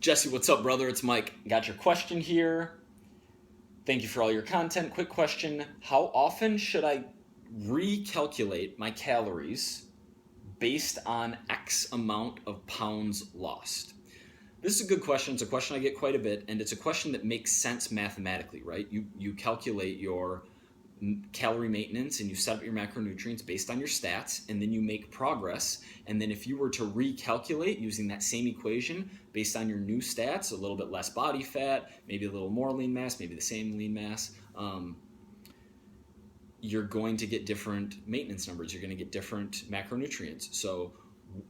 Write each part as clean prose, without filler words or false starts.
Jesse, what's up, brother? It's Mike. Got your question here. Thank you for all your content. Quick question. How often should I recalculate my calories based on X amount of pounds lost? This is a good question. It's a question I get quite a bit, and it's a question that makes sense mathematically, right? You calculate your calorie maintenance and you set up your macronutrients based on your stats, and then you make progress. And then if you were to recalculate using that same equation based on your new stats, a little bit less body fat, maybe a little more lean mass, maybe the same lean mass, you're going to get different maintenance numbers. You're going to get different macronutrients. So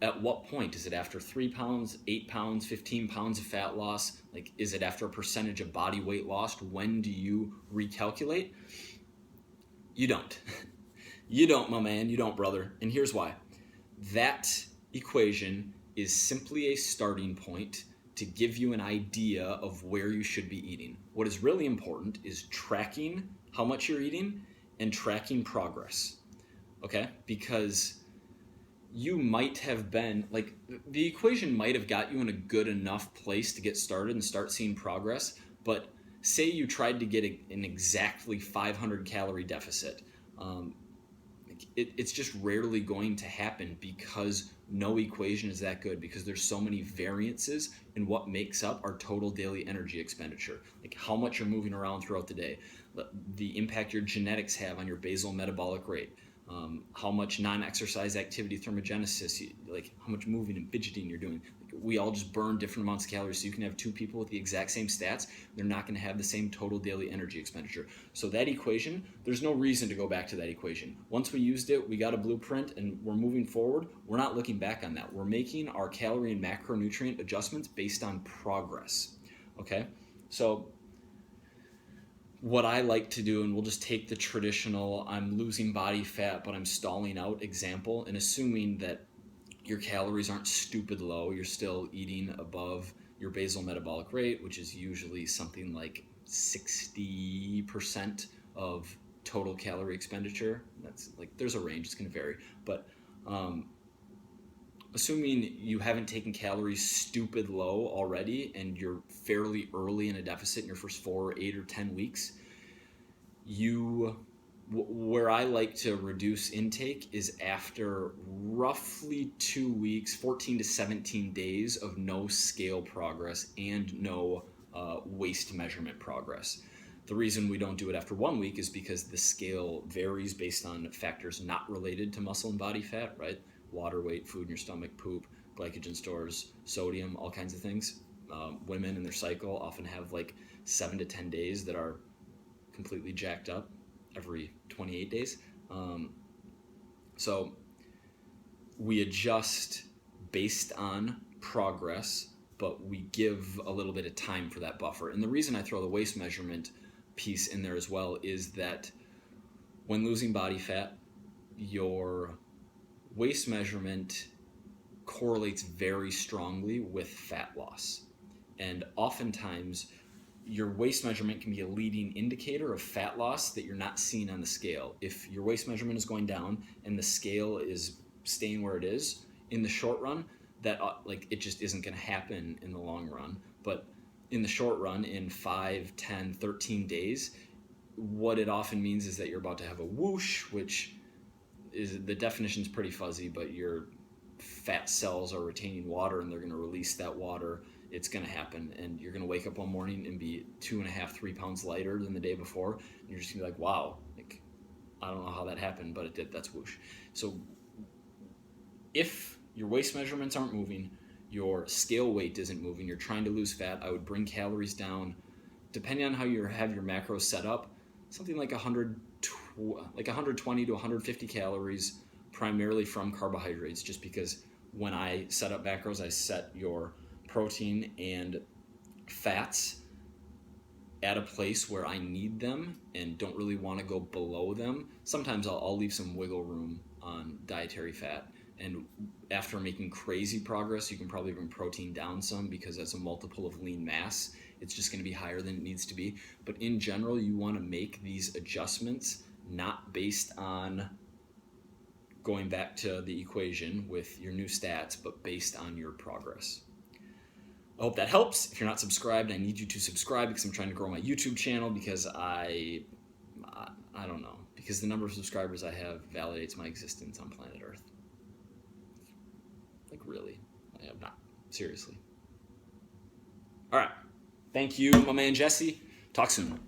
at what point? Is it after 3 pounds, 8 pounds, 15 pounds of fat loss? Like, is it after a percentage of body weight lost? When do you recalculate? You don't. You don't, my man. You don't, brother. And here's why. That equation is simply a starting point to give you an idea of where you should be eating. What is really important is tracking how much you're eating and tracking progress. Okay? Because you might have been, like, the equation might have got you in a good enough place to get started and start seeing progress, but say you tried to get an exactly 500 calorie deficit. It's just rarely going to happen because no equation is that good, because there's so many variances in what makes up our total daily energy expenditure. Like how much you're moving around throughout the day, the impact your genetics have on your basal metabolic rate, how much non-exercise activity thermogenesis, like how much moving and fidgeting you're doing. We all just burn different amounts of calories, so you can have two people with the exact same stats. They're not going to have the same total daily energy expenditure. So that equation, there's no reason to go back to that equation. Once we used it, we got a blueprint, and we're moving forward. We're not looking back on that. We're making our calorie and macronutrient adjustments based on progress. Okay? So what I like to do, and we'll just take the traditional I'm losing body fat but I'm stalling out example, and assuming that your calories aren't stupid low, you're still eating above your basal metabolic rate, which is usually something like 60% of total calorie expenditure. That's like, there's a range, it's going to vary, but assuming you haven't taken calories stupid low already and you're fairly early in a deficit in your first 4 or 8 or 10 weeks, where I like to reduce intake is after roughly 2 weeks, 14 to 17 days of no scale progress and no waist measurement progress. The reason we don't do it after 1 week is because the scale varies based on factors not related to muscle and body fat, right? Water weight, food in your stomach, poop, glycogen stores, sodium, all kinds of things. Women in their cycle often have like 7 to 10 days that are completely jacked up every 28 days. So we adjust based on progress, but we give a little bit of time for that buffer. And the reason I throw the waist measurement piece in there as well is that when losing body fat, your waist measurement correlates very strongly with fat loss. And oftentimes your waist measurement can be a leading indicator of fat loss that you're not seeing on the scale. If your waist measurement is going down and the scale is staying where it is, in the short run, that it just isn't going to happen in the long run. But in the short run, in 5, 10, 13 days, what it often means is that you're about to have a whoosh, which is, the definition's pretty fuzzy, but your fat cells are retaining water and they're going to release that water. It's going to happen, and you're going to wake up one morning and be 2.5, 3 pounds lighter than the day before, and you're just going to be like, wow, like, I don't know how that happened, but it did. That's whoosh. So if your waist measurements aren't moving, your scale weight isn't moving, you're trying to lose fat, I would bring calories down, depending on how you have your macros set up, something like 120 to 150 calories, primarily from carbohydrates, just because when I set up macros, I set your protein and fats at a place where I need them and don't really want to go below them. Sometimes I'll leave some wiggle room on dietary fat, and after making crazy progress, you can probably bring protein down some, because that's a multiple of lean mass. It's just going to be higher than it needs to be. But in general, you want to make these adjustments not based on going back to the equation with your new stats, but based on your progress. I hope that helps. If you're not subscribed, I need you to subscribe because I'm trying to grow my YouTube channel because I don't know. Because the number of subscribers I have validates my existence on planet Earth. Like, really. I have not. Seriously. All right. Thank you, my man Jesse. Talk soon.